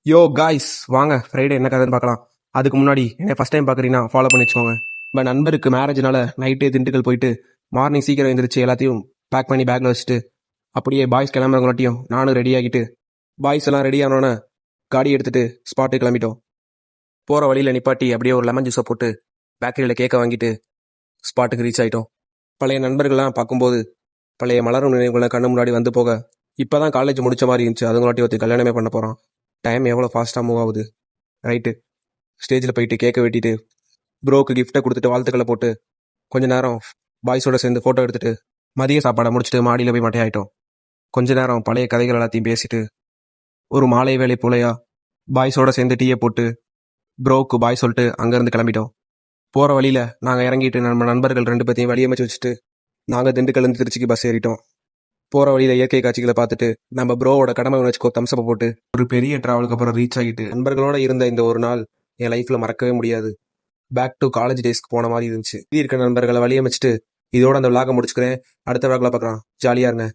யோ guys வாங்க Friday என்ன கதைன்னு பார்க்கலாம். அதுக்கு முன்னாடி என்ன ஃபஸ்ட் டைம் பார்க்குறீங்கன்னா ஃபாலோ பண்ணி வச்சுக்கோங்க. இப்போ நண்பருக்கு மேரேஜ்னால நைட்டே திண்டுக்கல் போயிட்டு மார்னிங் சீக்கிரம் எழுந்திரிச்சு எல்லாத்தையும் பேக் பண்ணி பேக்கில் வச்சுட்டு அப்படியே பாய்ஸ் கிளம்புறவங்களாட்டியும் நானும் ரெடி ஆகிட்டு பாய்ஸ் எல்லாம் ரெடி ஆனோன்னே காடி எடுத்துட்டு ஸ்பாட்டுக்கு கிளம்பிட்டோம். போகிற வழியில் நிப்பாட்டி அப்படியே ஒரு லெமன் ஜூஸை போட்டு பேக்கரியில் கேக்கை வாங்கிட்டு ஸ்பாட்டுக்கு ரீச் ஆகிட்டோம். பழைய நண்பர்கள்லாம் பார்க்கும்போது பழைய மலரும் நினைவுகளை கண்ணு முன்னாடி வந்து போக இப்போ தான் காலேஜ் முடிச்ச மாதிரி இருந்துச்சு. அதுங்களாட்டி ஒருத்தர் கல்யாணமே பண்ண போகிறோம். டைம் எவ்வளோ ஃபாஸ்ட்டாக மூவ் ஆகுது. ரைட்டு, ஸ்டேஜில் போயிட்டு கேக்கை வெட்டிட்டு ப்ரோக்கு கிஃப்ட்டை கொடுத்துட்டு வாழ்த்துக்களை போட்டு கொஞ்ச நேரம் பாய்ஸோட சேர்ந்து ஃபோட்டோ எடுத்துட்டு மதிய சாப்பாடை முடிச்சுட்டு மாடியில் போய் மட்டையாயிட்டோம். கொஞ்ச நேரம் பழைய கதைகள் எல்லாத்தையும் பேசிட்டு ஒரு மாலை வேலை போலையா பாய்ஸோட சேர்ந்து டீயை போட்டு ப்ரோக்கு பாய் சொல்லிட்டு அங்கேருந்து கிளம்பிட்டோம். போகிற வழியில் நாங்கள் இறங்கிட்டு நம்ம நண்பர்கள் 2 பேத்தையும் வழியமைச்சு வச்சுட்டு நாங்கள் திண்டுக்கல்லேருந்து திருச்சிக்கு பஸ் ஏறிட்டோம். போகிற வழியில் இயற்கை காட்சிகளை பார்த்துட்டு நம்ம ப்ரோவோட கடமை உணர்ச்சிக்கோ தம்சப்பை போட்டு ஒரு பெரிய ட்ராவலுக்கு அப்புறம் ரீச் ஆகிட்டு நண்பர்களோட இருந்த இந்த ஒரு நாள் என் லைஃப்பில் மறக்கவே முடியாது. பேக் டு காலேஜ் டேஸ்க்கு போன மாதிரி இருந்துச்சு. இருக்க நண்பர்களை வழியமைச்சிட்டு இதோட அந்த விளாக முடிச்சுக்கிறேன். அடுத்த விளாகில் பார்க்கலாம். ஜாலியாக இருங்க.